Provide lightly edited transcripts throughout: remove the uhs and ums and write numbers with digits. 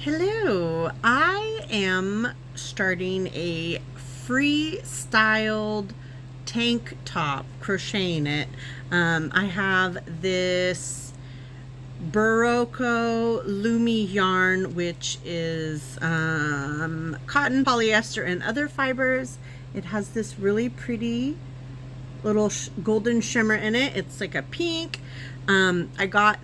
Hello, I am starting a freestyled tank top, crocheting it. I have this Barocco Lumi yarn, which is cotton, polyester, and other fibers. It has this really pretty little golden shimmer in it. It's like a pink. I got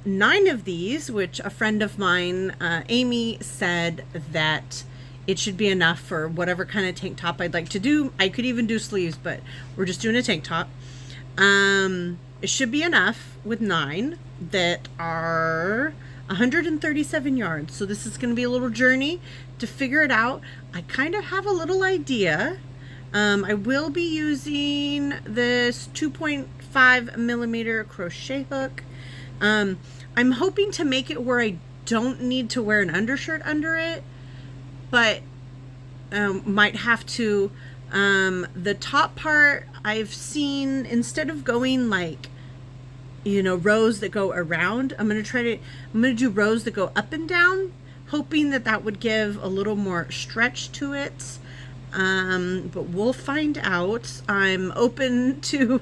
9 of these, which a friend of mine, Amy, said that it should be enough for whatever kind of tank top I'd like to do. I could even do sleeves, but we're just doing a tank top. It should be enough with 9 that are 137 yards. So this is going to be a little journey to figure it out. I kind of have a little idea. I will be using this 2.5 millimeter crochet hook. I'm hoping to make it where I don't need to wear an undershirt under it, but might have to. The top part I've seen, instead of going like, rows that go around, I'm going to do rows that go up and down, hoping that would give a little more stretch to it. But we'll find out. I'm open to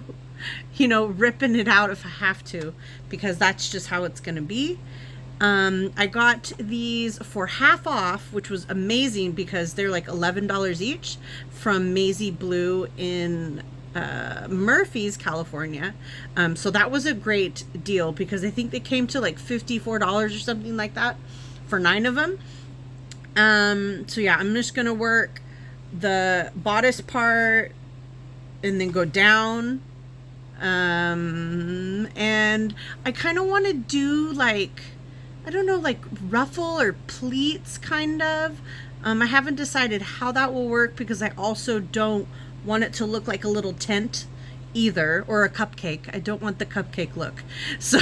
ripping it out if I have to, because that's just how it's going to be. I got these for half off, which was amazing because they're like $11 each from Maisie Blue in Murphy's, California. So that was a great deal because I think they came to like $54 or something like that for 9 of them. So yeah, I'm just going to work the bodice part and then go down. And I kind of want to do like, I don't know, like ruffle or pleats kind of. I haven't decided how that will work because I also don't want it to look like a little tent either, or a cupcake. I don't want the cupcake look. So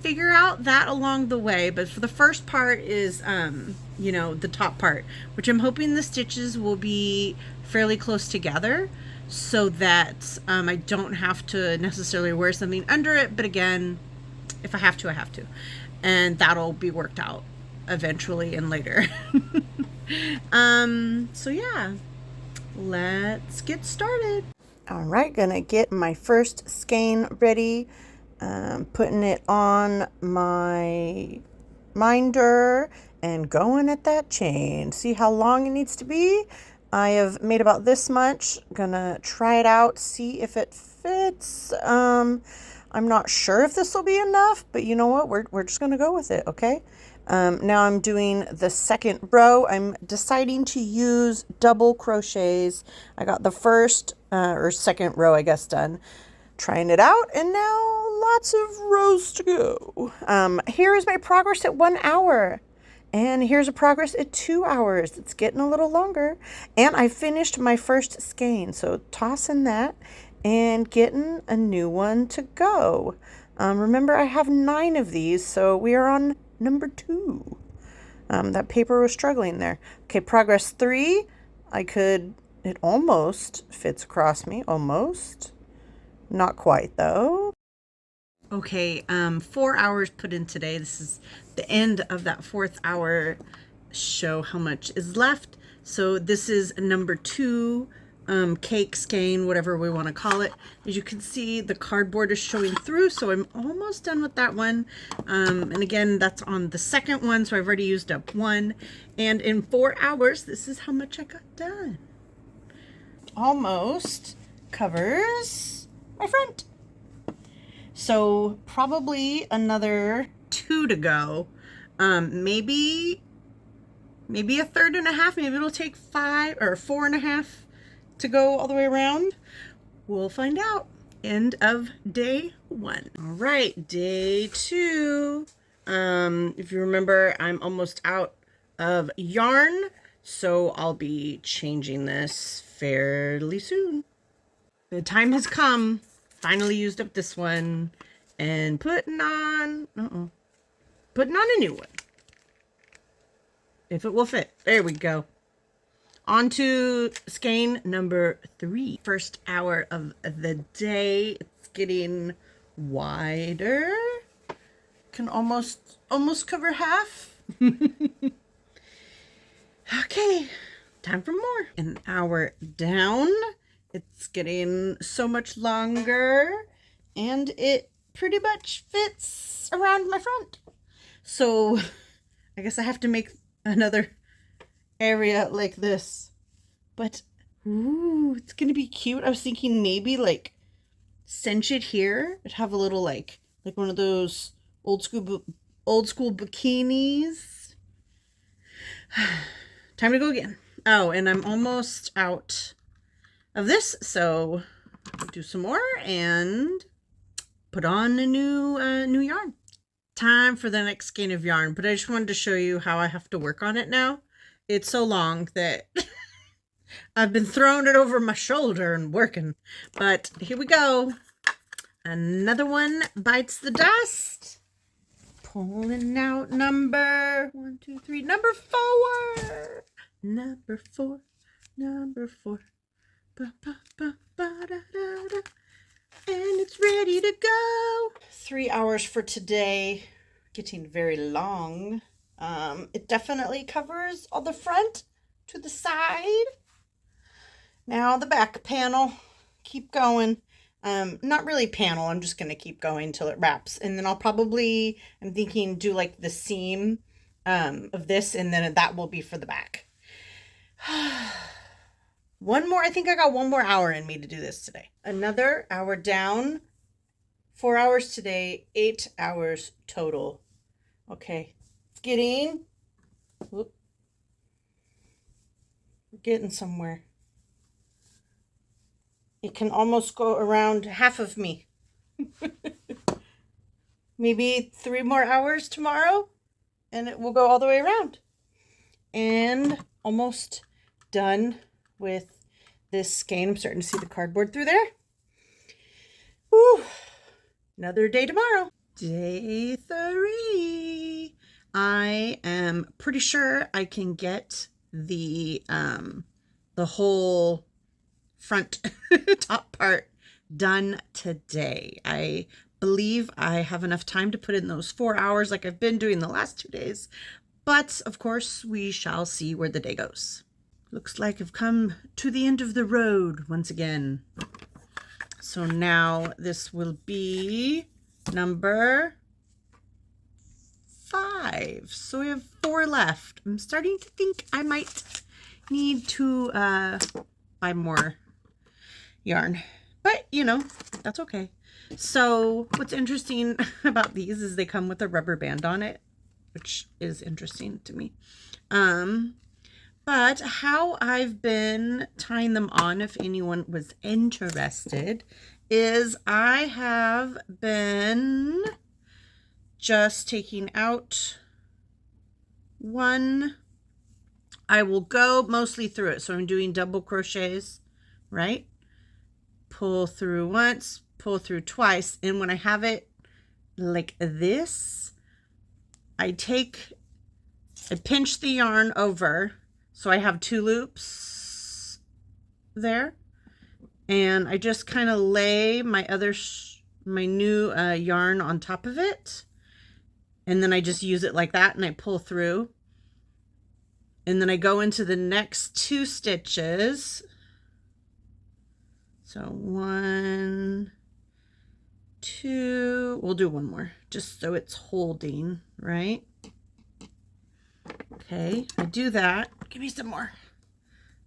figure out that along the way. But for the first part is, the top part, which I'm hoping the stitches will be fairly close together so that I don't have to necessarily wear something under it. But again, if I have to, I have to. And that'll be worked out eventually and later. So yeah, let's get started. All right, gonna get my first skein ready. Putting it on my minder and going at that chain. See how long it needs to be? I have made about this much. Gonna try it out, see if it fits. I'm not sure if this will be enough, but you know what? We're just gonna go with it, okay? Now I'm doing the second row. I'm deciding to use double crochets. I got the first or second row, I guess, done. Trying it out, and now lots of rows to go. Here is my progress at 1 hour. And here's a progress at 2 hours. It's getting a little longer. And I finished my first skein. So tossing that and getting a new one to go. Remember, I have 9 of these, so we are on number 2. That paper was struggling there. Okay, progress 3. It almost fits across me, almost. Not quite, though. Okay, 4 hours put in today. This is the end of that 4th hour. Show how much is left. So this is number 2, cake skein, whatever we want to call it. As you can see, the cardboard is showing through, so I'm almost done with that one. And again, that's on the second one, so I've already used up 1. And in 4 hours, this is how much I got done. Almost covers my front. So probably another 2 to go. Maybe a third and a half. Maybe it'll take 5 or 4.5 to go all the way around. We'll find out. End of day 1. All right, day 2. If you remember, I'm almost out of yarn, so I'll be changing this fairly soon. The time has come. Finally used up this one and putting on a new one. If it will fit. There we go. On to skein number 3. First hour of the day. It's getting wider. Can almost cover half. Okay, time for more. An hour down. It's getting so much longer, and it pretty much fits around my front. So I guess I have to make another area like this. But ooh, it's gonna be cute. I was thinking maybe like cinch it here. It'd have a little like one of those old school bikinis. Time to go again. Oh, and I'm almost out of this, so do some more and put on a new yarn. Time for the next skein of yarn, but I just wanted to show you how I have to work on it now. It's so long that I've been throwing it over my shoulder and working, but here we go. Another one bites the dust. Pulling out number 1, 2, 3, number 4. Number 4. Ba, ba, ba, ba, da, da, da. And it's ready to go. 3 hours for today. Getting very long. It definitely covers all the front to the side. Now the back panel. Keep going. Not really panel. I'm just going to keep going till it wraps. And then I'll probably, I'm thinking, do like the seam of this, and then that will be for the back. One more. I think I got 1 more hour in me to do this today. Another hour down. 4 hours today. 8 hours total. Okay. It's getting. Whoop. We're getting somewhere. It can almost go around half of me. Maybe 3 more hours tomorrow, and it will go all the way around. And almost done with this skein. I'm starting to see the cardboard through there. Whew. Another day tomorrow. Day 3. I am pretty sure I can get the whole front top part done today. I believe I have enough time to put in those 4 hours like I've been doing the last 2 days. But of course, we shall see where the day goes. Looks like I've come to the end of the road once again. So now this will be number 5. So we have 4 left. I'm starting to think I might need to buy more yarn, but you know, that's okay. So what's interesting about these is they come with a rubber band on it, which is interesting to me. But how I've been tying them on, if anyone was interested, is I have been just taking out one. I will go mostly through it. So I'm doing double crochets, right? Pull through once, pull through twice. And when I have it like this, I pinch the yarn over. So I have 2 loops there. And I just kind of lay my new yarn on top of it. And then I just use it like that and I pull through. And then I go into the next 2 stitches. So 1, 2, we'll do 1 more just so it's holding, right? Okay, I do that. Give me some more.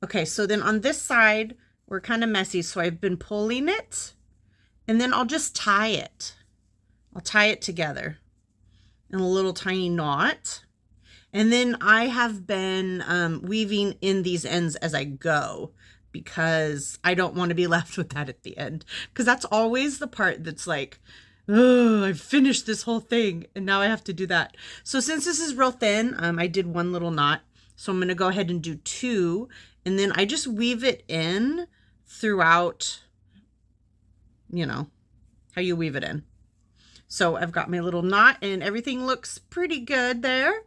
Okay, so then on this side, we're kind of messy. So I've been pulling it and then I'll just tie it. I'll tie it together in a little tiny knot. And then I have been weaving in these ends as I go, because I don't want to be left with that at the end. Because that's always the part that's like, oh, I've finished this whole thing and now I have to do that. So since this is real thin, I did 1 little knot. So I'm going to go ahead and do 2. And then I just weave it in throughout, you know, how you weave it in. So I've got my little knot and everything looks pretty good there,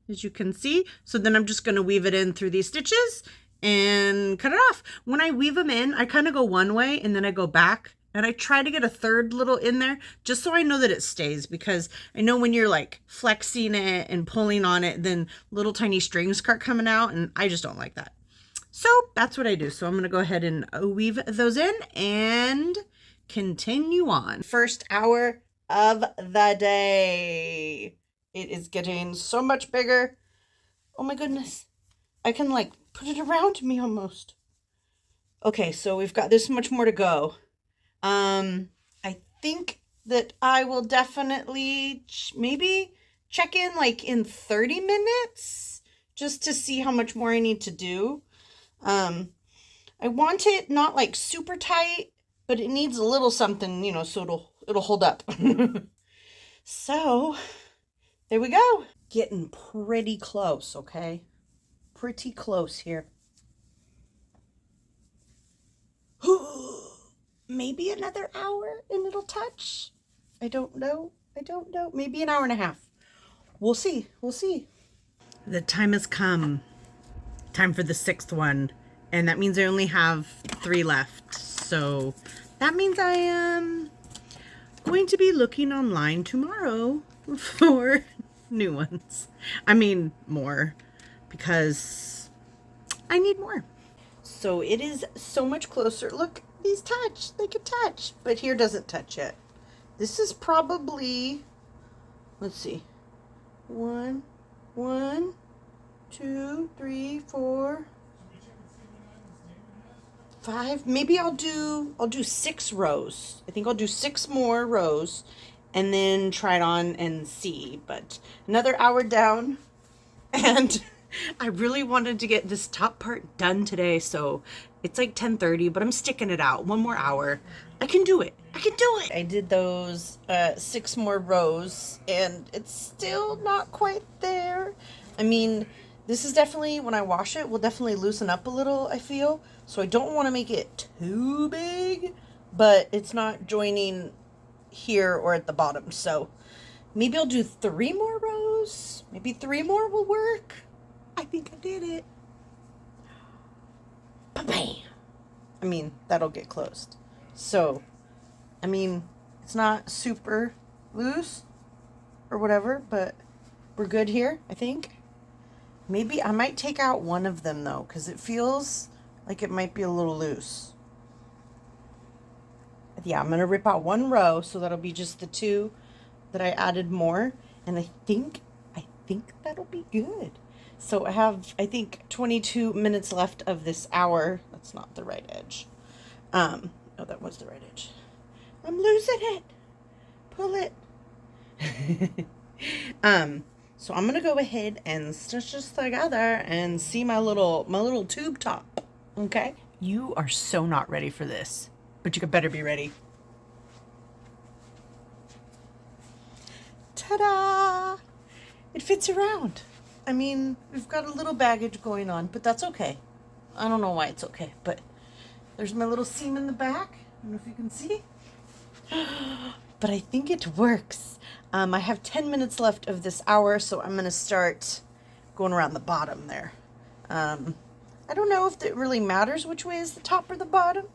as you can see. So then I'm just going to weave it in through these stitches and cut it off. When I weave them in, I kind of go one way and then I go back And I try to get a third little in there just so I know that it stays, because I know when you're like flexing it and pulling on it, then little tiny strings start coming out, and I just don't like that. So that's what I do. So I'm going to go ahead and weave those in and continue on. First hour of the day. It is getting so much bigger. Oh my goodness. I can like put it around me almost. Okay, so we've got this much more to go. I think that I will definitely maybe check in like in 30 minutes just to see how much more I need to do. I want it not like super tight, but it needs a little something, you know, so it'll hold up. So there we go. Getting pretty close, okay? Pretty close here. Maybe another hour and it'll touch. I don't know. Maybe an hour and a half. We'll see. We'll see. The time has come. Time for the 6th one. And that means I only have 3 left. So that means I am going to be looking online tomorrow for new ones. I mean, more, because I need more. So it is so much closer. Look, these touch. They could touch. But here doesn't touch yet. This is probably, let's see, 1, 2, 3, 4, 5. Maybe I'll do 6 rows. I think I'll do 6 more rows and then try it on and see. But another hour down, and I really wanted to get this top part done today, so it's like 10:30, but I'm sticking it out. 1 more hour. I can do it. I did those 6 more rows, and it's still not quite there. I mean, this is definitely, when I wash it, will definitely loosen up a little, I feel. So I don't want to make it too big, but it's not joining here or at the bottom. So maybe I'll do 3 more rows. Maybe 3 more will work. I think I did it. Bam! I mean, that'll get closed. So, I mean, it's not super loose or whatever, but we're good here, I think. Maybe I might take out one of them though, because it feels like it might be a little loose. Yeah, I'm going to rip out 1 row, so that'll be just the 2 that I added more. And I think that'll be good. So I have, I think, 22 minutes left of this hour. That's not the right edge. Oh, that was the right edge. I'm losing it. Pull it. So I'm gonna go ahead and stitch this together and see my little tube top. Okay? You are so not ready for this, but you better be ready. Ta-da! It fits around. I mean, we've got a little baggage going on, but that's okay. I don't know why it's okay, but there's my little seam in the back. I don't know if you can see. But I think it works. I have 10 minutes left of this hour, so I'm going to start going around the bottom there. I don't know if it really matters which way is the top or the bottom,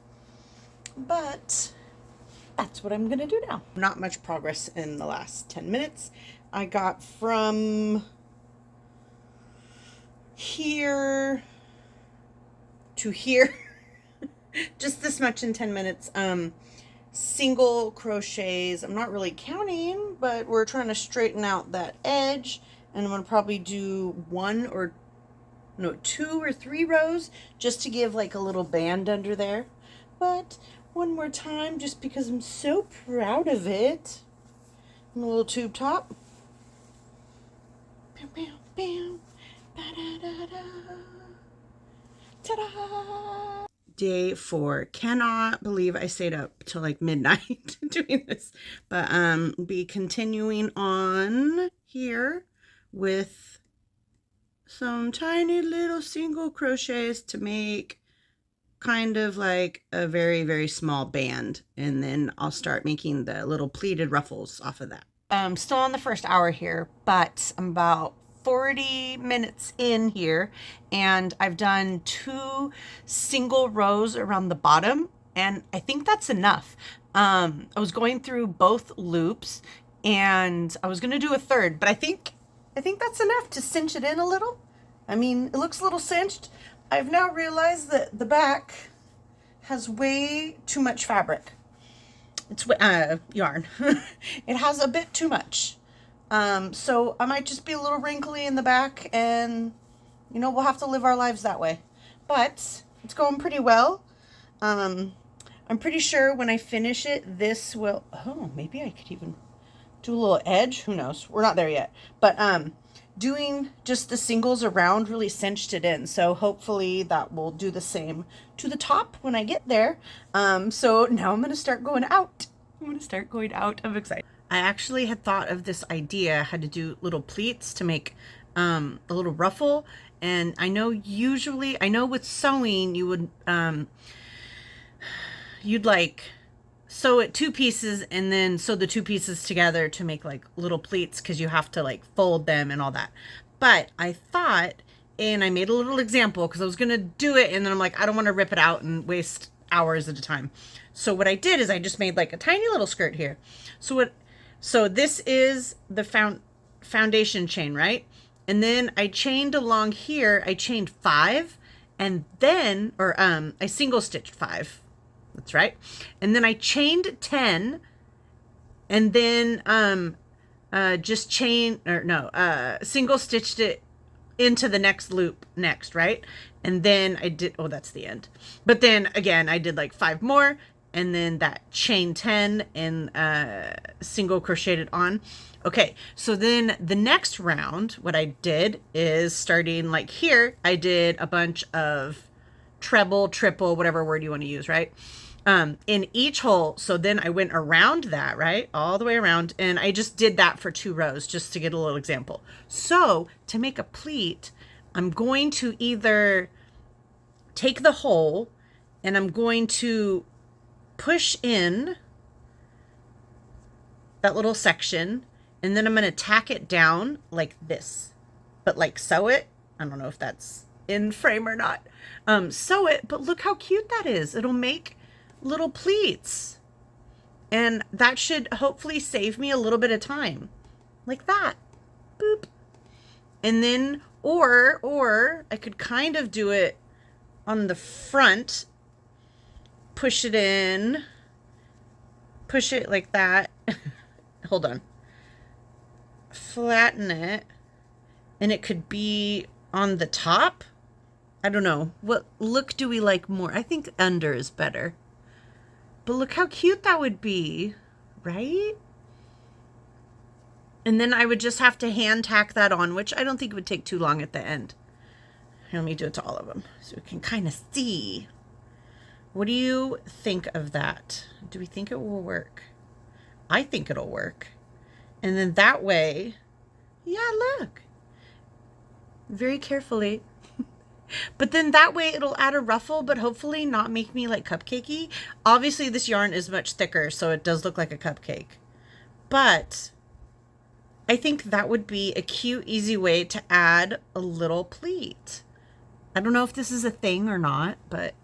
but that's what I'm going to do now. Not much progress in the last 10 minutes. I got from here to here. Just this much in 10 minutes. Single crochets. I'm not really counting, but we're trying to straighten out that edge, and I'm going to probably do 2 or 3 rows just to give like a little band under there. But one more time, just because I'm so proud of it. And a little tube top. Bam, bam, bam. Ba-da-da-da. Ta-da! Day 4. Cannot believe I stayed up till like midnight doing this, but be continuing on here with some tiny little single crochets to make kind of like a very, very small band, and then I'll start making the little pleated ruffles off of that. I'm still on the first hour here, but I'm about 40 minutes in here, and I've done 2 single rows around the bottom, and I think that's enough. I was going through both loops and I was going to do a third, but I think that's enough to cinch it in a little. I mean, it looks a little cinched. I've now realized that the back has way too much fabric. It's yarn. It has a bit too much. So I might just be a little wrinkly in the back, and you know, we'll have to live our lives that way. But it's going pretty well. I'm pretty sure when I finish it, this will, oh, maybe I could even do a little edge. Who knows? We're not there yet. But doing just the singles around really cinched it in. So hopefully that will do the same to the top when I get there. So now I'm going to start going out. I'm excited. I actually had thought of this idea, how to do little pleats to make a little ruffle. And I know with sewing, you would, you'd like sew it 2 pieces and then sew the 2 pieces together to make like little pleats, because you have to like fold them and all that. But I thought, and I made a little example because I was going to do it, and then I'm like, I don't want to rip it out and waste hours at a time. So what I did is I just made like a tiny little skirt here. So this is the foundation chain, right? And then I chained along here, I chained 5, and then, I single stitched 5. That's right. And then I chained 10, and then single stitched it into the next loop next, right? And then I did, oh, that's the end. But then again, I did like 5 more, and then that chain 10 and single crocheted on. Okay, so then the next round, what I did is starting like here, I did a bunch of treble, triple, whatever word you want to use, right? In each hole. So then I went around that, right? All the way around. And I just did that for 2 rows just to get a little example. So to make a pleat, I'm going to either take the hole and I'm going to push in that little section, and then I'm going to tack it down like this, but like sew it. I don't know if that's in frame or not. Sew it, but look how cute that is. It'll make little pleats, and that should hopefully save me a little bit of time, like that. Boop. And then or I could kind of do it on the front, push it in, push it like that. Hold on, flatten it, and it could be on the top. I don't know, what look do we like more? I think under is better. But look how cute that would be, right? And then I would just have to hand tack that on, which I don't think would take too long at the end. Here, let me do it to all of them so we can kind of see. What do you think of that? Do we think it will work? I think it'll work. And then that way, yeah, look. Very carefully. But then that way it'll add a ruffle, but hopefully not make me like cupcakey. Obviously this yarn is much thicker, so it does look like a cupcake. But I think that would be a cute, easy way to add a little pleat. I don't know if this is a thing or not, but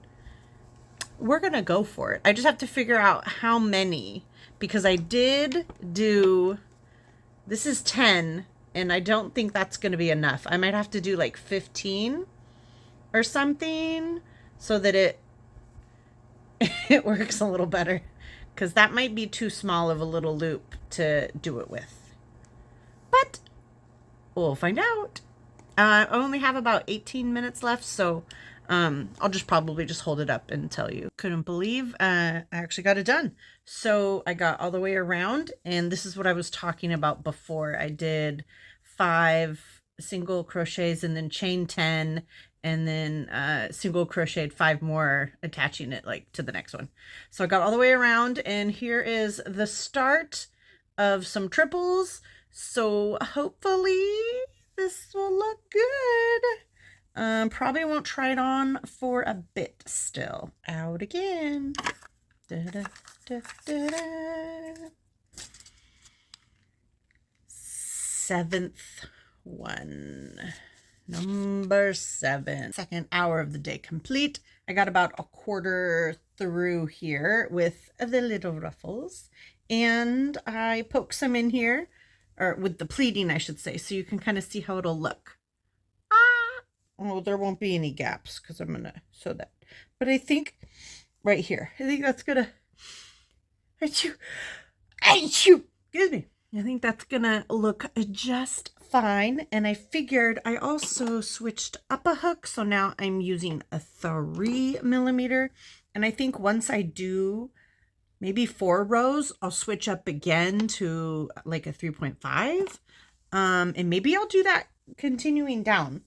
we're going to go for it. I just have to figure out how many, because I did do, this is 10, and I don't think that's going to be enough. I might have to do like 15 or something so that it works a little better, because that might be too small of a little loop to do it with. But we'll find out. I only have about 18 minutes left, so I'll just probably just hold it up and tell you. Couldn't believe I actually got it done. So I got all the way around, and this is what I was talking about before. I did 5 single crochets and then chain 10, and then single crocheted 5 more, attaching it like to the next one. So I got all the way around, and here is the start of some triples. So hopefully this will look good. Probably won't try it on for a bit still. Out again. Da, da, da, da, da. 7th one. Number 7. Second hour of the day complete. I got about a quarter through here with the little ruffles. And I poke some in here, or with the pleating, I should say, so you can kind of see how it'll look. Ah! Oh, there won't be any gaps because I'm going to sew that. But I think right here, I think that's going to... Excuse me. I think that's going to look just fine. And I figured I also switched up a hook. So now I'm using a 3mm. And I think once I do maybe 4 rows, I'll switch up again to like a 3.5. And maybe I'll do that continuing down.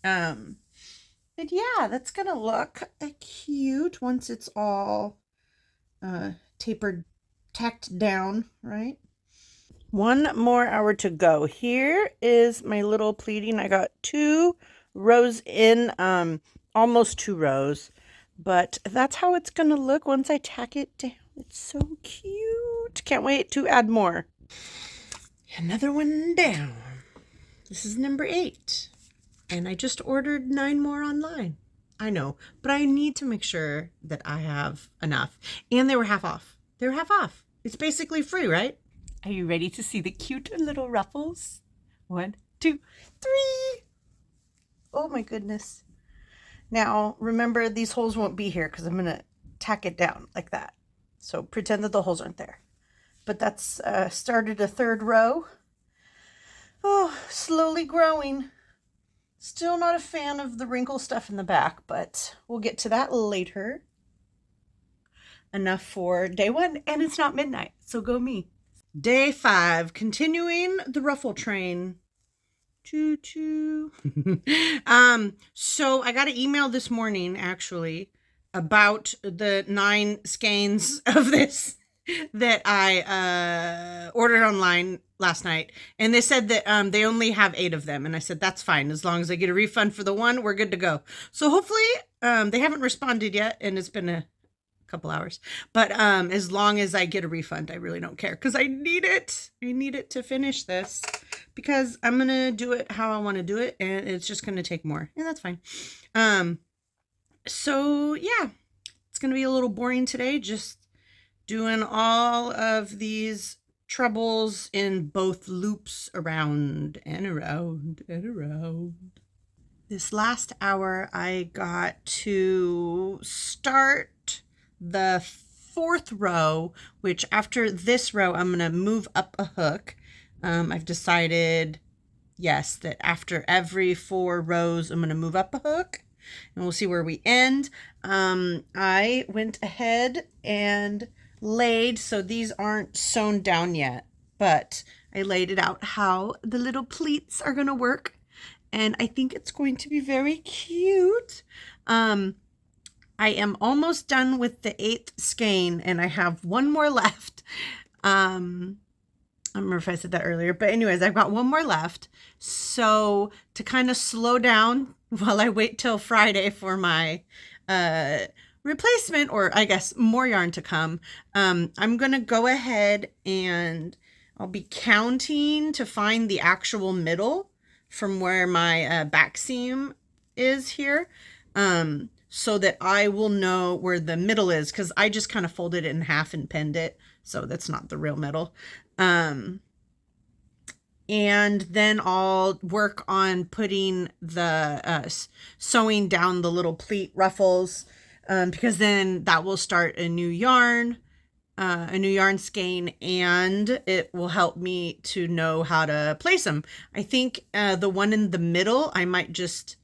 But yeah, that's going to look cute once it's all tacked down, right? 1 more hour to go. Here is my little pleating. I got 2 rows in, almost 2 rows, but that's how it's gonna look once I tack it down. It's so cute. Can't wait to add more. Another one down. This is number 8, and I just ordered 9 more online. I know, but I need to make sure that I have enough, and they were half off. They're half off. It's basically free, right? Are you ready to see the cute little ruffles? 1, 2, 3. Oh my goodness. Now, remember, these holes won't be here because I'm going to tack it down like that. So pretend that the holes aren't there. But that's started a 3rd row. Oh, slowly growing. Still not a fan of the wrinkle stuff in the back, but we'll get to that later. Enough for day 1, and it's not midnight, so go me. Day 5, continuing the ruffle train. Choo choo. So I got an email this morning actually about the 9 skeins of this that I ordered online last night, and they said that they only have 8 of them, and I said that's fine, as long as I get a refund for the 1, we're good to go. So hopefully they haven't responded yet, and it's been a couple hours, but as long as I get a refund, I really don't care, because I need it to finish this, because I'm gonna do it how I want to do it, and it's just gonna take more, and that's fine. So yeah, it's gonna be a little boring today, just doing all of these trebles in both loops, around and around and around. This last hour I got to start the 4th row, which after this row I'm going to move up a hook. I've decided, yes, that after every 4 rows I'm going to move up a hook, and we'll see where we end. I went ahead and laid, so these aren't sewn down yet, but I laid it out how the little pleats are going to work, and I think it's going to be very cute. I am almost done with the 8th skein, and I have 1 more left. I don't remember if I said that earlier, but anyways, I've got 1 more left. So to kind of slow down while I wait till Friday for my replacement, or I guess more yarn to come, I'm going to go ahead and I'll be counting to find the actual middle from where my back seam is here. So that I will know where the middle is, because I just kind of folded it in half and pinned it, so that's not the real middle. And then I'll work on putting the sewing down the little pleat ruffles, because then that will start a new yarn skein, and it will help me to know how to place them. I think the one in the middle I might just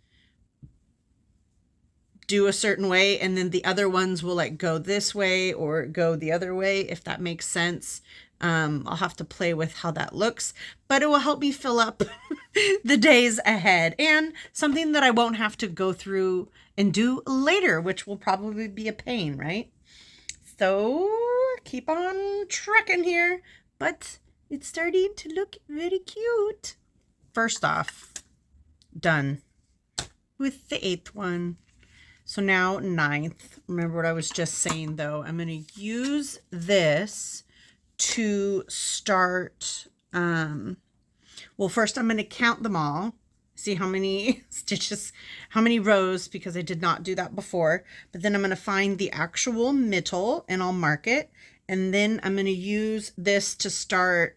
do a certain way, and then the other ones will like go this way or go the other way, if that makes sense. I'll have to play with how that looks, but it will help me fill up the days ahead, and something that I won't have to go through and do later, which will probably be a pain, right? So keep on trucking here, but it's starting to look very cute. First off, done with the 8th one. So now 9th. Remember what I was just saying though. I'm going to use this to start, well, first I'm going to count them all. See how many stitches, how many rows, because I did not do that before. But then I'm going to find the actual middle and I'll mark it. And then I'm going to use this to start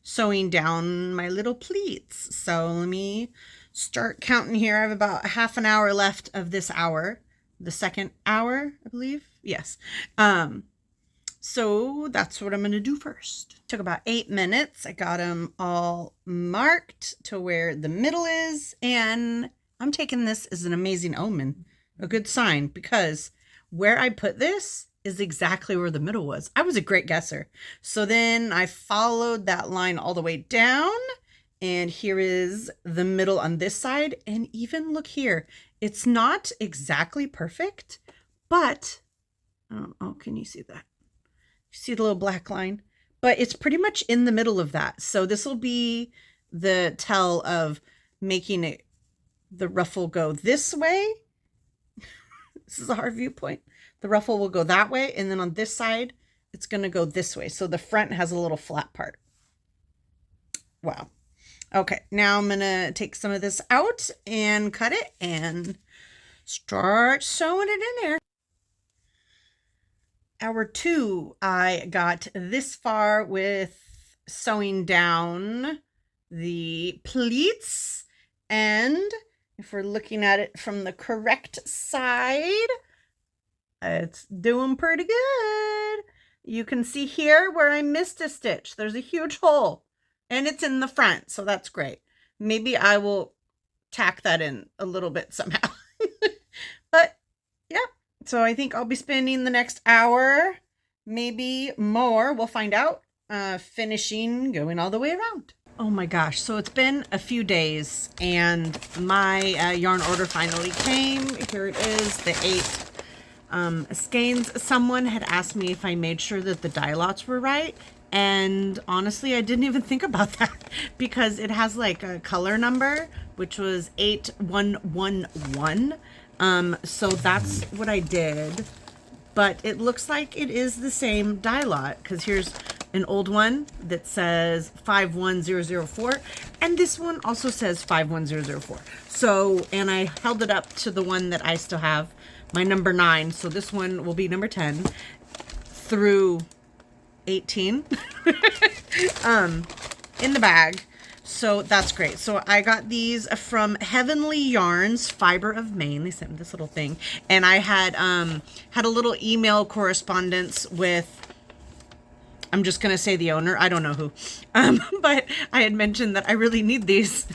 sewing down my little pleats. So let me start counting here. I have about half an hour left of this hour. The second hour, I believe. Yes. So that's what I'm going to do first. Took about 8 minutes. I got them all marked to where the middle is. And I'm taking this as an amazing omen, a good sign, because where I put this is exactly where the middle was. I was a great guesser. So then I followed that line all the way down. And here is the middle on this side. And even look here. It's not exactly perfect, but, oh, can you see that? See the little black line, but it's pretty much in the middle of that. So this will be the tell of making it, the ruffle go this way. This is our viewpoint. The ruffle will go that way. And then on this side, it's going to go this way. So the front has a little flat part. Wow. Okay. Now I'm going to take some of this out and cut it and start sewing it in there. Hour 2, I got this far with sewing down the pleats, and if we're looking at it from the correct side, it's doing pretty good. You can see here where I missed a stitch. There's a huge hole, and it's in the front, so that's great. Maybe I will tack that in a little bit somehow. But yeah. So I think I'll be spending the next hour, maybe more, we'll find out, finishing, going all the way around. Oh my gosh, so it's been a few days and my yarn order finally came. Here it is, the 8 skeins. Someone had asked me if I made sure that the dye lots were right. And honestly, I didn't even think about that because it has like a color number, which was 8111. So that's what I did, but it looks like it is the same dye lot because here's an old one that says 51004 and this one also says 51004. So, and I held it up to the one that I still have, my number 9. So this one will be number 10 through 18 in the bag. So that's great. So I got these from Heavenly Yarns, Fiber of Maine. They sent me this little thing. And I had had a little email correspondence with, I'm just going to say the owner. I don't know who. But I had mentioned that I really need these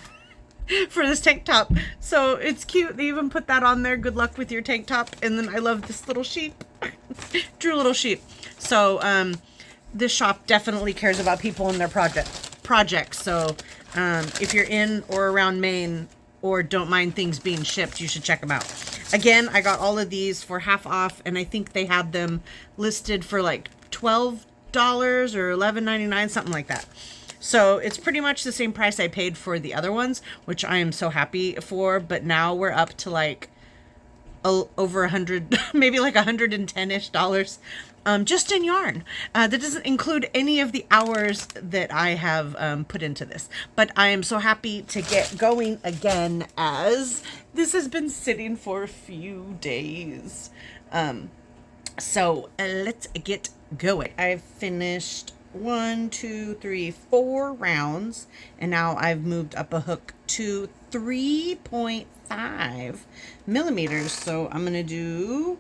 for this tank top. So it's cute. They even put that on there. Good luck with your tank top. And then I love this little sheep. Drew a little sheep. So this shop definitely cares about people in their projects. So if you're in or around Maine or don't mind things being shipped, you should check them out. Again, I got all of these for half off, and I think they had them listed for like $12 or $11.99, something like that. So it's pretty much the same price I paid for the other ones, which I am so happy for. But now we're up to like over 100, maybe like $110-ish, just in yarn. That doesn't include any of the hours that I have put into this. But I am so happy to get going again as this has been sitting for a few days. So let's get going. I've finished 4 rounds, and now I've moved up a hook to 3.5 millimeters. So I'm going to do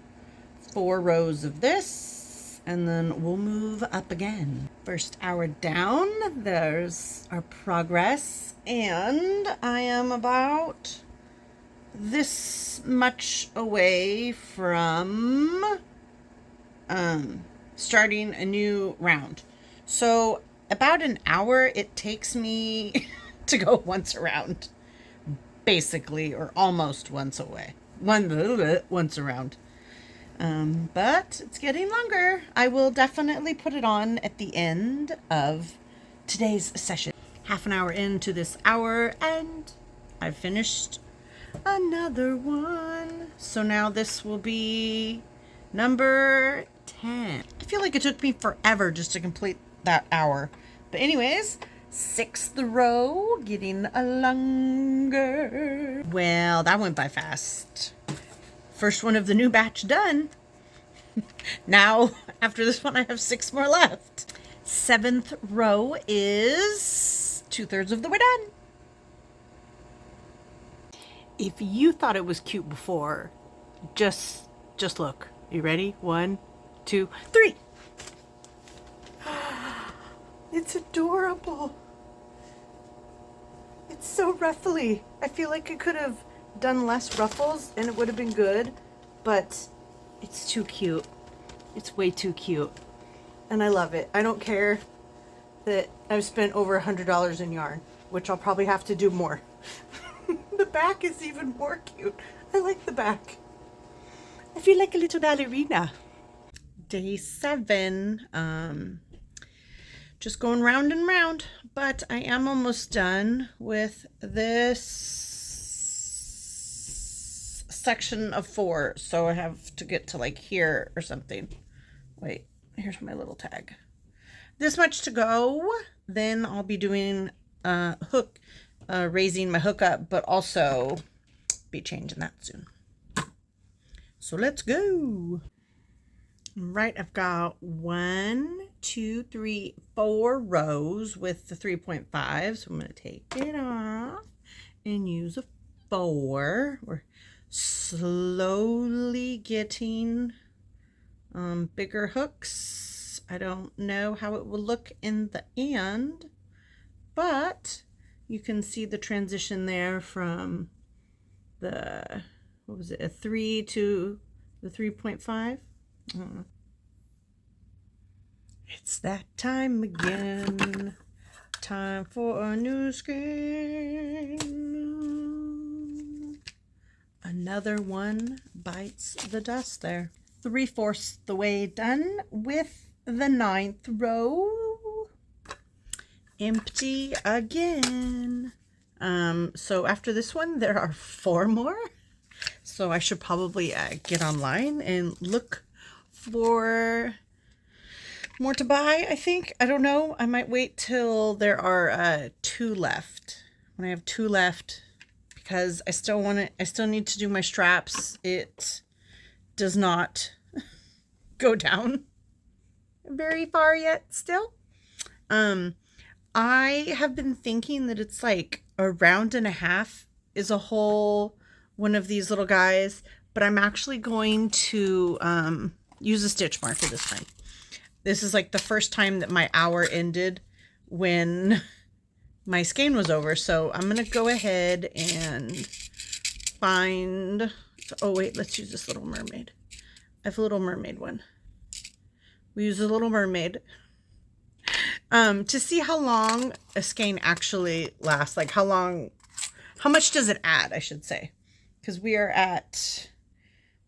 4 rows of this, and then we'll move up again. First hour down, there's our progress, and I am about this much away from starting a new round. So about an hour it takes me to go once around, basically, or almost once around. But it's getting longer. I will definitely put it on at the end of today's session. Half an hour into this hour, and I've finished another one. So now this will be number 10. I feel like it took me forever just to complete that hour. But anyways, 6th row, getting longer. Well, that went by fast. First one of the new batch done. Now, after this one, I have 6 more left. 7th row is 2/3 of the way done. If you thought it was cute before, just look. You ready? 1, 2, 3. It's adorable. It's so ruffly. I feel like I could have done less ruffles and it would have been good, but it's too cute. It's way too cute. And I love it. I don't care that I've spent over $100 in yarn, which I'll probably have to do more. The back is even more cute. I like the back. I feel like a little ballerina. Day 7. Just going round and round, but I am almost done with this section of 4. So I have to get to like here or something. Wait, here's my little tag. This much to go. Then I'll be doing raising my hook up, but also be changing that soon. So let's go. Right, I've got 1, 2, 3, 4 rows with the 3.5. So I'm going to take it off and use a 4. We're slowly getting bigger hooks. I don't know how it will look in the end, but you can see the transition there from the, what was it, a 3 to the 3.5. It's that time again. Time for a new skein. Another one bites the dust there. 3/4 the way done with the 9th row. Empty again. So after this one, there are 4 more. So I should probably get online and look for more to buy, I think. I don't know. I might wait till there are 2 left. When I have 2 left, because I still need to do my straps. It does not go down very far yet still. I have been thinking that it's like a round and a half is a whole one of these little guys, but I'm actually going to use a stitch marker this time. This is like the first time that my hour ended when my skein was over. So I'm going to go ahead and find, oh wait, let's use this Little Mermaid. I have a Little Mermaid one. We use a Little Mermaid to see how long a skein actually lasts. Like how much does it add, I should say. Because we are at,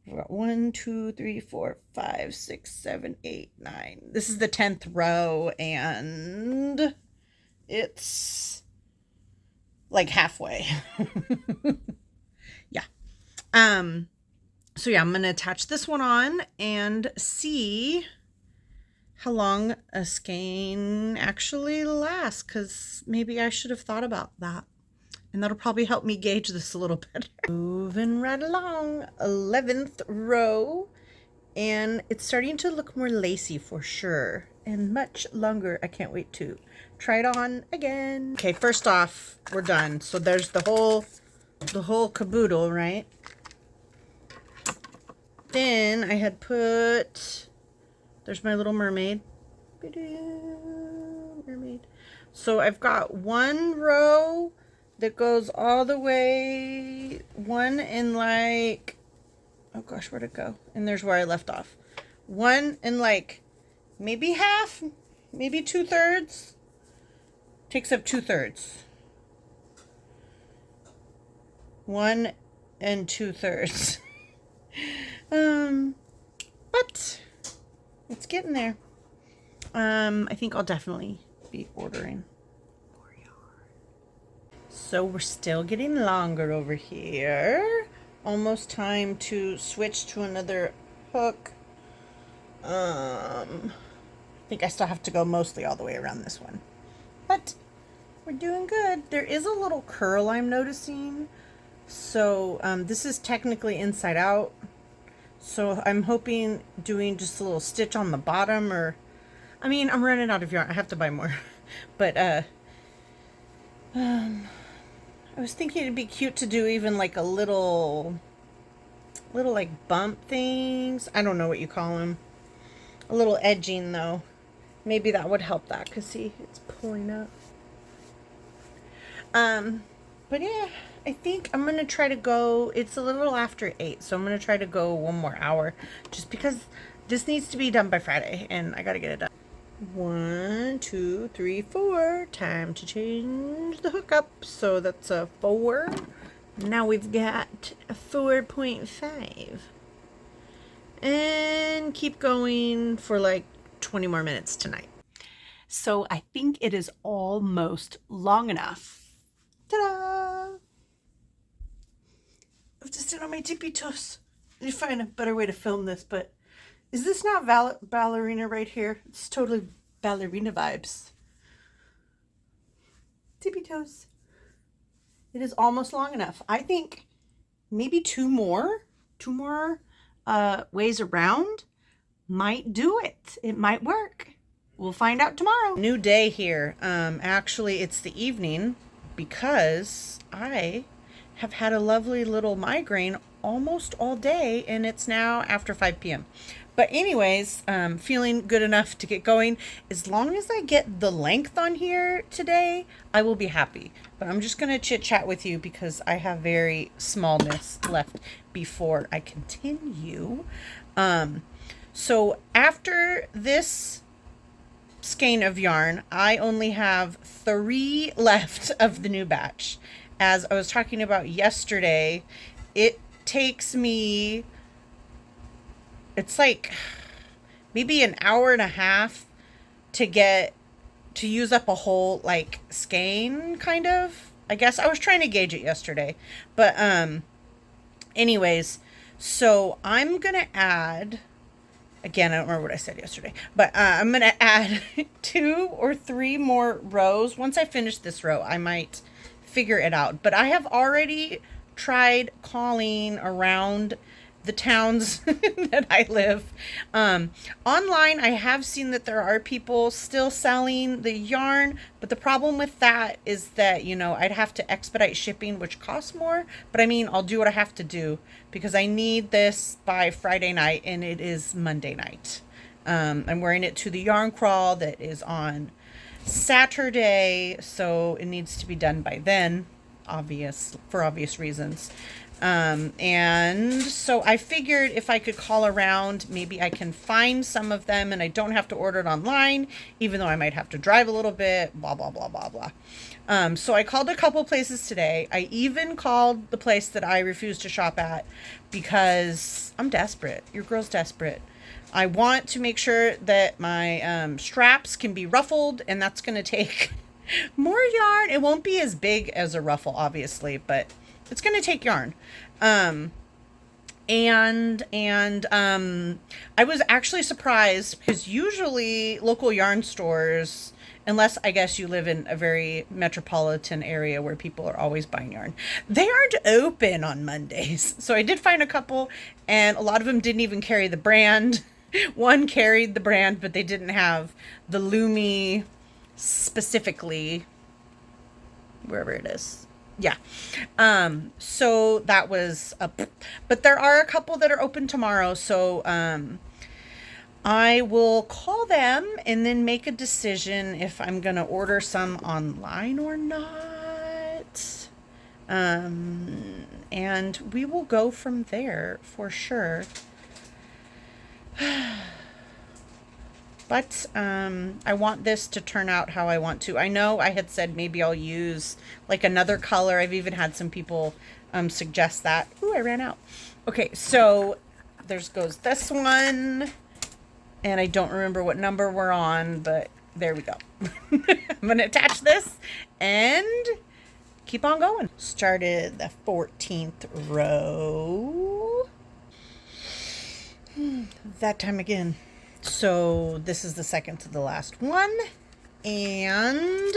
we've got 1, 2, 3, 4, 5, 6, 7, 8, 9. This is the 10th row, and it's like halfway. Yeah. So yeah, I'm going to attach this one on and see how long a skein actually lasts, because maybe I should have thought about that. And that'll probably help me gauge this a little better. Moving right along, 11th row. And it's starting to look more lacy for sure. And much longer. I can't wait to try it on again. Okay, first off, we're done. So there's the whole caboodle, right? Then I had put, there's my Little Mermaid. Mermaid. So I've got 1 row that goes all the way, 1 in like, oh gosh, where'd it go? And there's where I left off. 1 in like maybe half, maybe 2/3. Takes up 2/3. 1 and 2/3. But it's getting there. I think I'll definitely be ordering. So we're still getting longer over here. Almost time to switch to another hook. I think I still have to go mostly all the way around this one. But We're doing good. There is a little curl I'm noticing. So this is technically inside out. So I'm hoping doing just a little stitch on the bottom, or I mean, I'm running out of yarn. I have to buy more. But I was thinking it'd be cute to do even like a little like bump things. I don't know what you call them. A little edging though. Maybe that would help that, because see, it's pulling up. But yeah, I think I'm gonna try to go, it's a little after 8, so I'm gonna try to go 1 more hour, just because this needs to be done by Friday and I gotta get it done. 1, 2, 3, 4. Time to change the hookup. So that's a 4. Now we've got a 4.5. And keep going for like 20 more minutes tonight. So I think it is almost long enough. Ta-da! I have to sit on my tippy toes. I need to find a better way to film this, but is this not ballerina right here? It's totally ballerina vibes. Tippy toes. It is almost long enough. I think maybe two more ways around might do it. It might work. We'll find out tomorrow. New day here. Actually, it's the evening because I have had a lovely little migraine almost all day, and it's now after 5 p.m. But anyways, feeling good enough to get going. As long as I get the length on here today, I will be happy. But I'm just going to chit chat with you because I have very smallness left before I continue. So after this skein of yarn, I only have 3 left of the new batch. As I was talking about yesterday, it takes me, it's like maybe an hour and a half to use up a whole like skein, kind of. I guess I was trying to gauge it yesterday, but anyways, so I'm gonna add, again, I don't remember what I said yesterday, but I'm going to add 2 or 3 more rows. Once I finish this row, I might figure it out. But I have already tried calling around the towns that I live. Online, I have seen that there are people still selling the yarn, but the problem with that is that, you know, I'd have to expedite shipping, which costs more. But I mean, I'll do what I have to do because I need this by Friday night, and it is Monday night. I'm wearing it to the yarn crawl that is on Saturday, so it needs to be done by then, for obvious reasons. And so I figured if I could call around, maybe I can find some of them and I don't have to order it online, even though I might have to drive a little bit, blah, blah, blah, blah, blah. So I called a couple places today. I even called the place that I refuse to shop at because I'm desperate. Your girl's desperate. I want to make sure that my straps can be ruffled, and that's going to take more yarn. It won't be as big as a ruffle, obviously, but it's going to take yarn. I was actually surprised because usually local yarn stores, unless I guess you live in a very metropolitan area where people are always buying yarn, they aren't open on Mondays. So I did find a couple, and a lot of them didn't even carry the brand. One carried the brand, but they didn't have the Lumi specifically, wherever it is. Yeah. So that was up, but there are a couple that are open tomorrow. So, I will call them and then make a decision if I'm going to order some online or not. And we will go from there for sure. But I want this to turn out how I want to. I know I had said maybe I'll use like another color. I've even had some people suggest that. Ooh, I ran out. Okay, so there goes this one. And I don't remember what number we're on, but there we go. I'm going to attach this and keep on going. Started the 14th row. That time again. So this is the second to the last one, and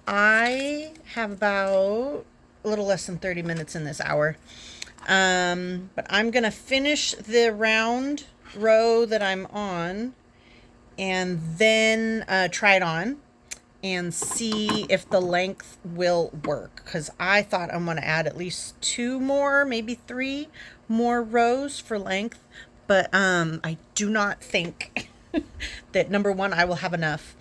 I have about a little less than 30 minutes in this hour. But I'm going to finish the round row that I'm on and then try it on and see if the length will work. Because I thought I'm going to add at least 2 more, maybe 3 more rows for length. But I do not think that, number 1, I will have enough.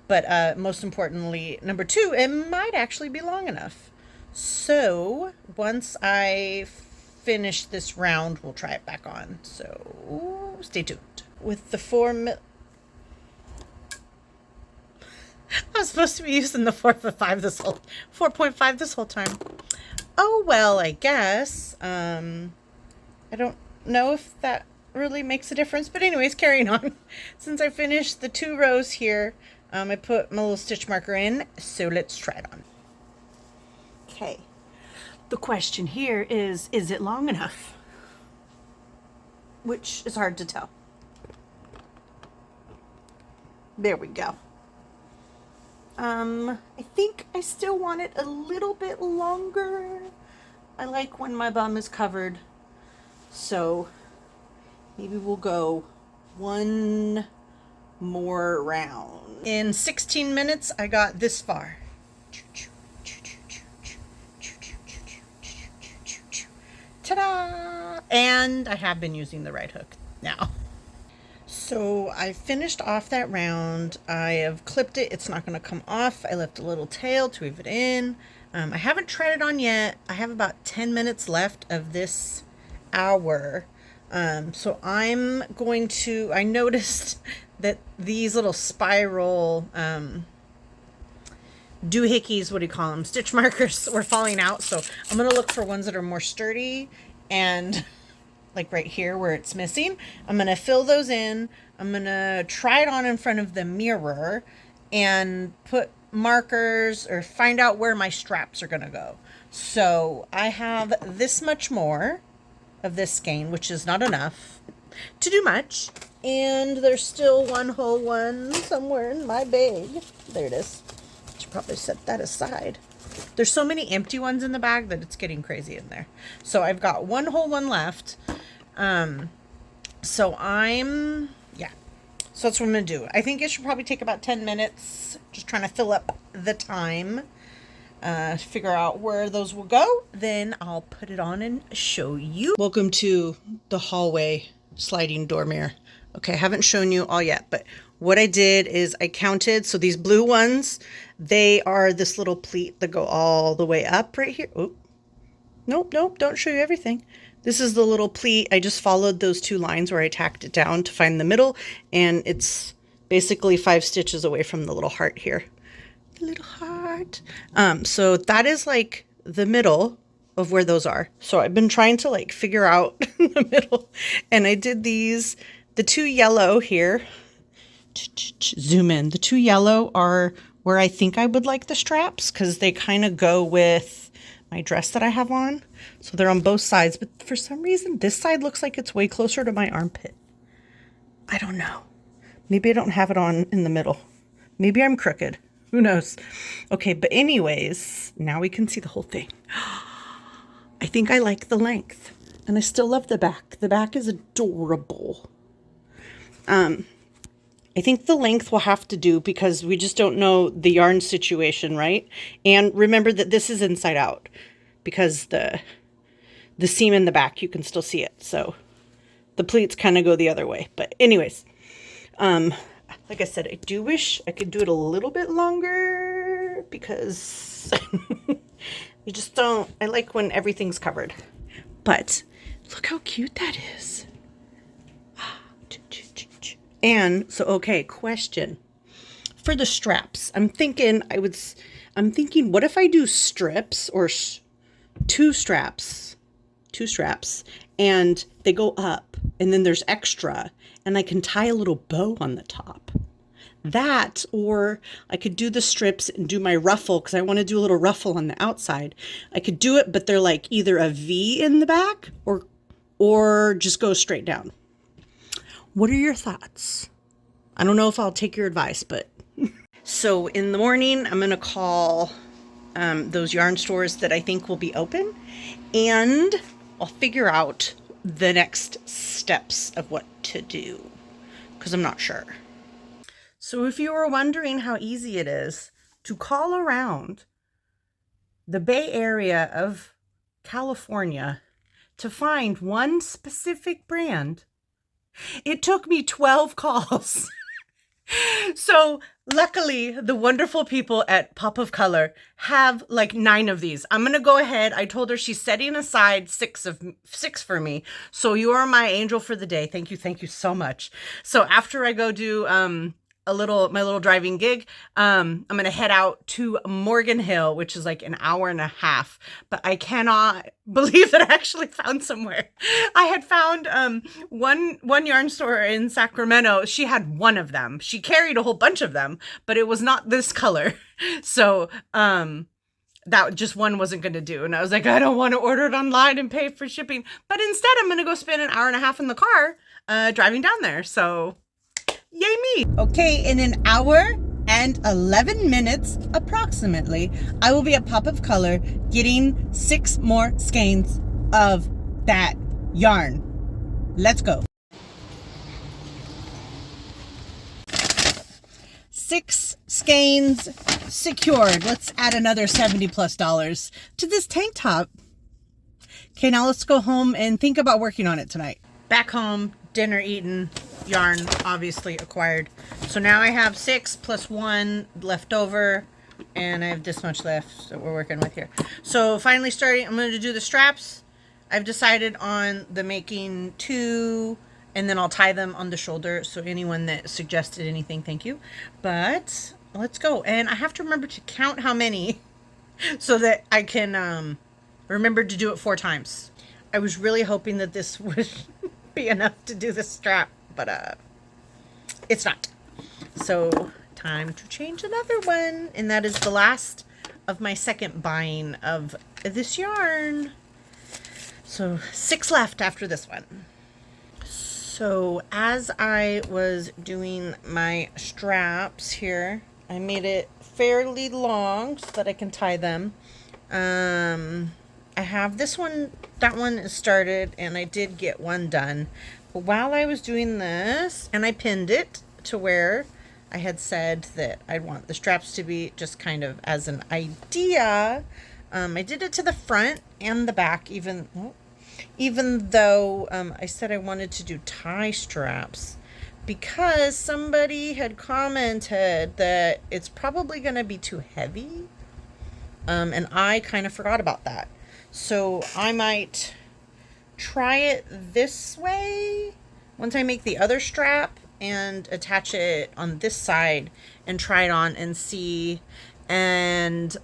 But most importantly, number 2, it might actually be long enough. So once I finish this round, we'll try it back on. So stay tuned. With the 4 I was supposed to be using the 4.5 this whole time. Oh well, I guess. I don't know if that really makes a difference, but anyways, carrying on. Since I finished the 2 rows here, I put my little stitch marker in, so let's try it on. Okay. The question here is it long enough? Which is hard to tell. There we go. I think I still want it a little bit longer. I like when my bum is covered. So maybe we'll go 1 more round. In 16 minutes, I got this far. Ta-da! And I have been using the right hook now. So I finished off that round. I have clipped it. It's not going to come off. I left a little tail to weave it in. I haven't tried it on yet. I have about 10 minutes left of this hour. So I'm going to, I noticed that these little spiral doohickeys, what do you call them, stitch markers, were falling out. So I'm going to look for ones that are more sturdy, and like right here where it's missing, I'm going to fill those in. I'm going to try it on in front of the mirror and put markers or find out where my straps are going to go. So I have this much more of this skein, which is not enough to do much. And there's still 1 whole one somewhere in my bag. There it is. I should probably set that aside. There's so many empty ones in the bag that it's getting crazy in there. So I've got 1 whole one left. So that's what I'm going to do. I think it should probably take about 10 minutes. Just trying to fill up the time. Figure out where those will go. Then I'll put it on and show you. Welcome to the hallway sliding door mirror. Okay, I haven't shown you all yet, but what I did is I counted. So these blue ones, they are this little pleat that go all the way up right here. Oh, nope, don't show you everything. This is the little pleat. I just followed those 2 lines where I tacked it down to find the middle, and it's basically 5 stitches away from the little heart here. The little heart. So that is like the middle of where those are. So I've been trying to like figure out the middle, and I did these. The 2 yellow here, zoom in. The 2 yellow are where I think I would like the straps, because they kind of go with my dress that I have on. So they're on both sides, but for some reason this side looks like it's way closer to my armpit. I don't know. Maybe I don't have it on in the middle. Maybe I'm crooked. Who knows? Okay, but anyways, now we can see the whole thing. I think I like the length, and I still love the back. The back is adorable. I think the length will have to do because we just don't know the yarn situation, right? And remember that this is inside out because the seam in the back, you can still see it. So the pleats kind of go the other way. But anyways, like I said, I do wish I could do it a little bit longer because you just don't, I like when everything's covered. But look how cute that is. And so, okay, question for the straps. I'm thinking what if I do strips or 2 straps, and they go up and then there's extra and I can tie a little bow on the top. That, or I could do the strips and do my ruffle because I want to do a little ruffle on the outside. I could do it, but they're like either a V in the back or just go straight down. What are your thoughts? I don't know if I'll take your advice, but So in the morning, I'm going to call those yarn stores that I think will be open, and I'll figure out the next steps of what to do, because I'm not sure. So if you were wondering how easy it is to call around the Bay Area of California to find one specific brand, it took me 12 calls. So luckily, the wonderful people at Pop of Color have like 9 of these. I'm going to go ahead. I told her she's setting aside six for me. So you are my angel for the day. Thank you. Thank you so much. So after I go do my little driving gig, I'm going to head out to Morgan Hill, which is like an hour and a half, but I cannot believe that I actually found somewhere. I had found one yarn store in Sacramento. She had one of them. She carried a whole bunch of them, but it was not this color. So that just one wasn't going to do. And I was like, I don't want to order it online and pay for shipping, but instead I'm going to go spend an hour and a half in the car driving down there. So yay me. Okay, in an hour and 11 minutes approximately, I will be at Pop of Color getting 6 more skeins of that yarn. Let's go. 6 skeins secured. Let's add another $70+ to this tank top. Okay, now let's go home and think about working on it tonight. Back home, dinner eaten, yarn obviously acquired. So now I have 6 plus 1 left over, and I have this much left that we're working with here. So finally starting, I'm going to do the straps. I've decided on the making 2, and then I'll tie them on the shoulder. So anyone that suggested anything, thank you. But let's go. And I have to remember to count how many so that I can remember to do it 4 times. I was really hoping that this would be enough to do the strap, but it's not. So time to change another one, and that is the last of my second buying of this yarn. So 6 left after this one. So as I was doing my straps here, I made it fairly long so that I can tie them. I have this one, that one is started, and I did get one done. But while I was doing this, and I pinned it to where I had said that I'd want the straps to be just kind of as an idea, I did it to the front and the back, even though I said I wanted to do tie straps, because somebody had commented that it's probably going to be too heavy, and I kind of forgot about that. So I might try it this way once I make the other strap and attach it on this side and try it on and see, and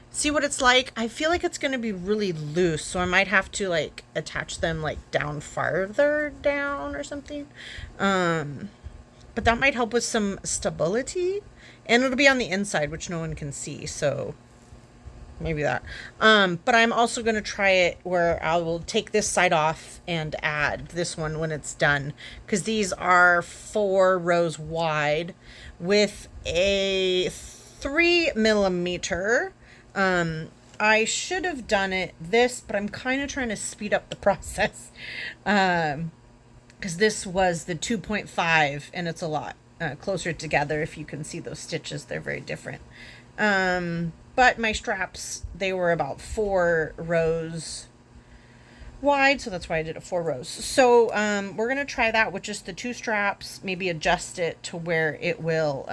see what it's like. I feel like it's going to be really loose, so I might have to like attach them like down farther down or something. But that might help with some stability, and it'll be on the inside, which no one can see, so maybe that. But I'm also going to try it where I will take this side off and add this one when it's done, because these are 4 rows wide with a 3mm. I should have done it this, but I'm kind of trying to speed up the process, because this was the 2.5 and it's a lot closer together. If you can see those stitches, they're very different. But my straps, they were about 4 rows wide, so that's why I did it 4 rows. So we're going to try that with just the 2 straps, maybe adjust it to where it will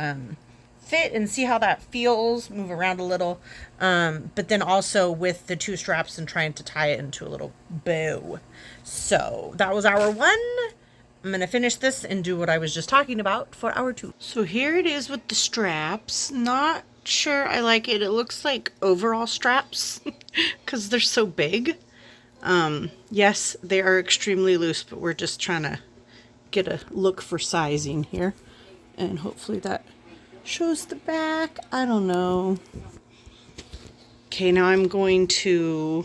fit and see how that feels, move around a little. But then also with the 2 straps and trying to tie it into a little bow. So that was hour 1. I'm going to finish this and do what I was just talking about for hour 2. So here it is with the straps. Not sure I like it. It looks like overall straps because they're so big. Yes, they are extremely loose, but we're just trying to get a look for sizing here, and hopefully that shows the back. I don't know. Okay, now I'm going to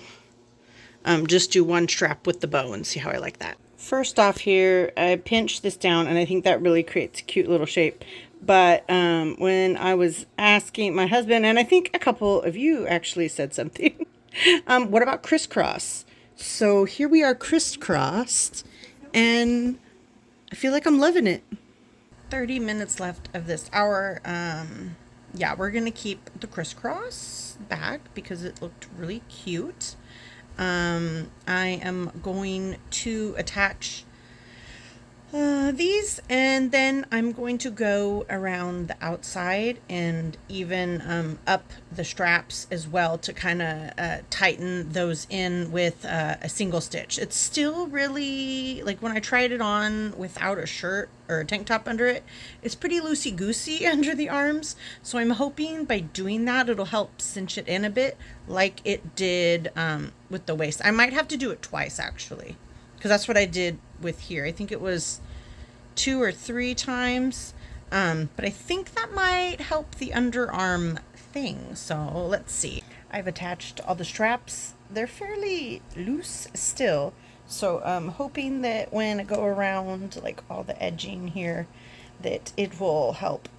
just do 1 strap with the bow and see how I like that. First off here, I pinched this down, and I think that really creates a cute little shape. But when I was asking my husband, and I think a couple of you actually said something, what about crisscross? So here we are crisscrossed, and I feel like I'm loving it. 30 minutes left of this hour. Yeah, we're going to keep the crisscross back because it looked really cute. I am going to attach these, and then I'm going to go around the outside and even up the straps as well to kind of tighten those in with a single stitch. It's still really, like when I tried it on without a shirt or a tank top under it, it's pretty loosey-goosey under the arms. So I'm hoping by doing that it'll help cinch it in a bit like it did with the waist. I might have to do it twice actually, because that's what I did with here. I think it was 2 or 3 times, but I think that might help the underarm thing. So let's see. I've attached all the straps. They're fairly loose still, so I'm hoping that when I go around like all the edging here that it will help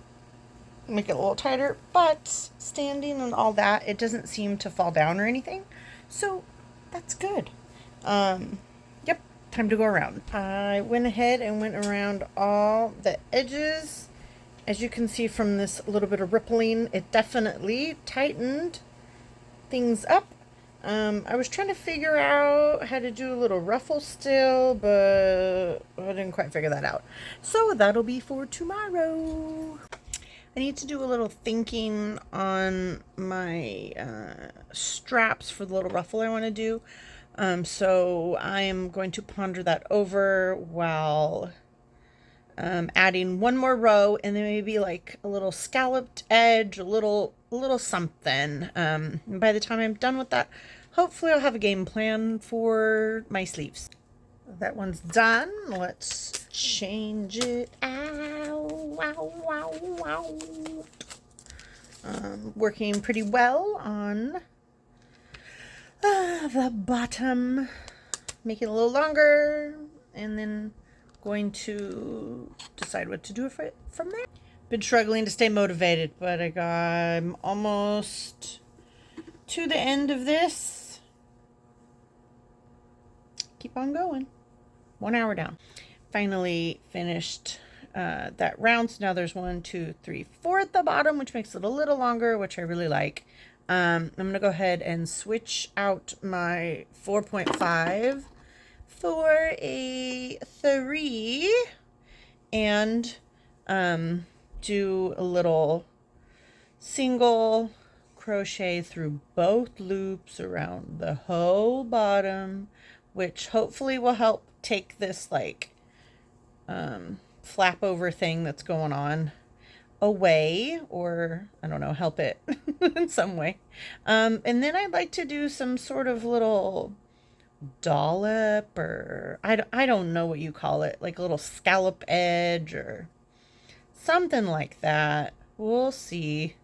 make it a little tighter, but standing and all that, it doesn't seem to fall down or anything, so that's good. Yep, time to go around. I went ahead and went around all the edges. As you can see from this little bit of rippling, it definitely tightened things up. I was trying to figure out how to do a little ruffle still, but I didn't quite figure that out. So that'll be for tomorrow. I need to do a little thinking on my straps for the little ruffle I want to do. So I am going to ponder that over while adding one more row, and then maybe like a little scalloped edge, a little something. By the time I'm done with that, hopefully I'll have a game plan for my sleeves. That one's done. Let's change it out. Wow. Working pretty well on the bottom. Make it a little longer, and then going to decide what to do with it from there. Been struggling to stay motivated, but I'm almost to the end of this. Keep on going. 1 hour down. Finally finished that round. So now there's 1, 2, 3, 4 at the bottom, which makes it a little longer, which I really like. I'm going to go ahead and switch out my 4.5 for a 3 and do a little single crochet through both loops around the whole bottom, which hopefully will help take this like flap over thing that's going on away, or I don't know, help it in some way. And then I'd like to do some sort of little dollop, or I don't know what you call it, like a little scallop edge or something like that. We'll see.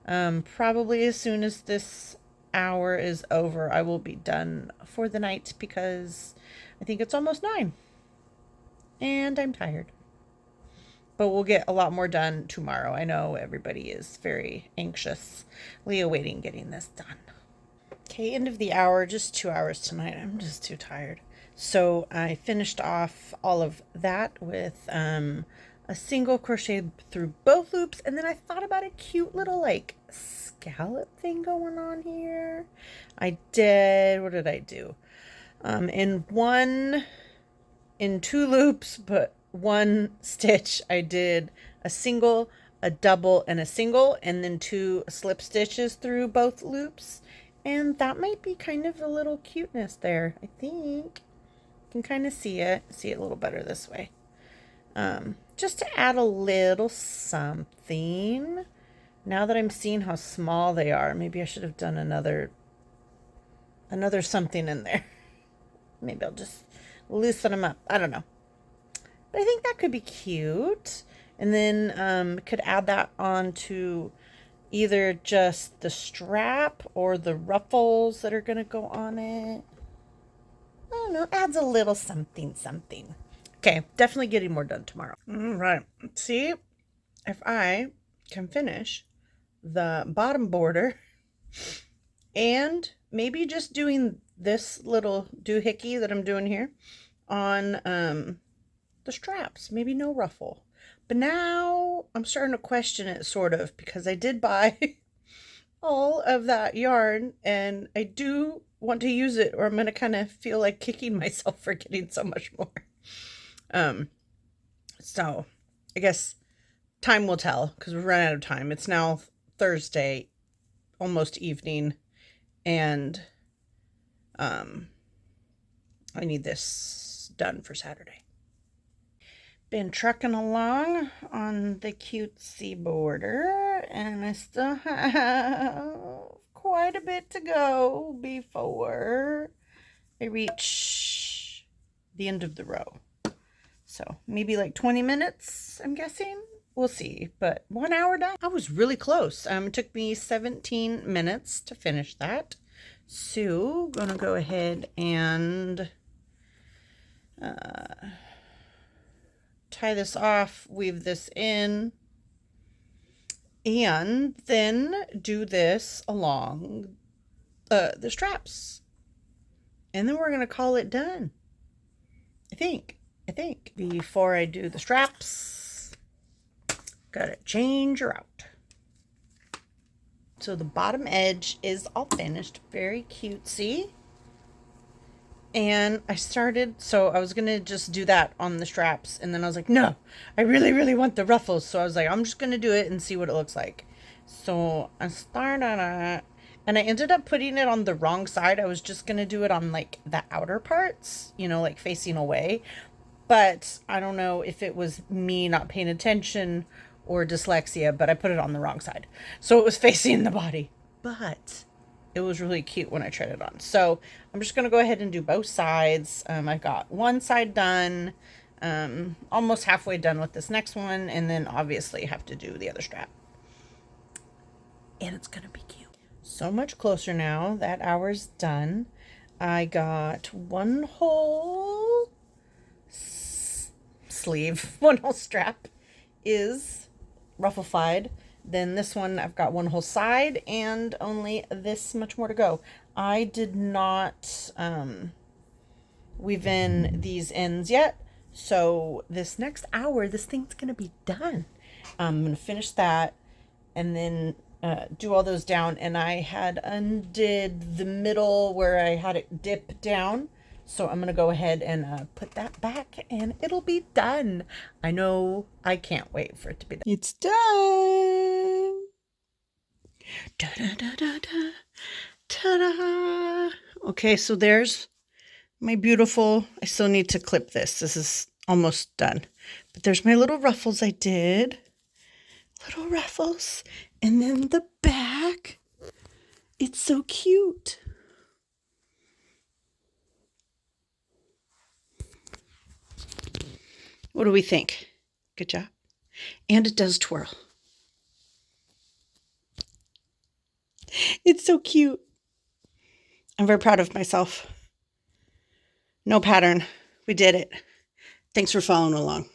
Probably as soon as this hour is over, I will be done for the night because I think it's almost 9 and I'm tired. But we'll get a lot more done tomorrow. I know everybody is very anxiously awaiting getting this done. Okay, end of the hour, just 2 hours tonight. I'm just too tired. So I finished off all of that with a single crochet through both loops, and then I thought about a cute little like scallop thing going on here. What did I do? In 2 loops, but 1 stitch, I did a single, a double, and a single, and then 2 slip stitches through both loops. And that might be kind of a little cuteness there, I think. You can kind of see it a little better this way. Just to add a little something. Now that I'm seeing how small they are, maybe I should have done another something in there. Maybe I'll just loosen them up. I don't know. But I think that could be cute. And then could add that onto either just the strap or the ruffles that are going to go on it. I don't know. Adds a little something. Okay, definitely getting more done tomorrow. All right. See, if I can finish the bottom border and maybe just doing this little doohickey that I'm doing here on the straps, maybe no ruffle. But now I'm starting to question it sort of, because I did buy all of that yarn and I do want to use it, or I'm going to kind of feel like kicking myself for getting so much more. So I guess time will tell, because we've run out of time. It's now Thursday, almost evening, and I need this done for Saturday. Been trucking along on the cutesy border, and I still have quite a bit to go before I reach the end of the row. So maybe like 20 minutes, I'm guessing. We'll see, but 1 hour done. I was really close. It took me 17 minutes to finish that. So gonna go ahead and tie this off, weave this in, and then do this along the straps. And then we're gonna call it done. I think. Before I do the straps, gotta change her out. So the bottom edge is all finished, very cutesy. And I started, so I was gonna just do that on the straps, and then I was like, no, I really want the ruffles. So I was like, I'm just gonna do it and see what it looks like. So I started on it, and I ended up putting it on the wrong side. I was just gonna do it on like the outer parts, you know, like facing away. But I don't know if it was me not paying attention or dyslexia, but I put it on the wrong side. So it was facing the body. But it was really cute when I tried it on. So I'm just going to go ahead and do both sides. I got one side done, almost halfway done with this next one, and then obviously have to do the other strap. And it's going to be cute. So much closer now. That hour's done. I got one whole sleeve, one whole strap is ruffle-fied. Then this one, I've got one whole side and only this much more to go. I did not weave in these ends yet. So this next hour, this thing's going to be done. I'm going to finish that and then do all those down. And I had undid the middle where I had it dip down. So I'm going to go ahead and put that back and it'll be done. I know, I can't wait for it to be done. It's done. Da-da-da-da-da. Ta-da. Okay, so there's my beautiful, I still need to clip this. This is almost done. But there's my little ruffles I did. Little ruffles. And then the back. It's so cute. What do we think? Good job. And it does twirl. It's so cute. I'm very proud of myself. No pattern. We did it. Thanks for following along.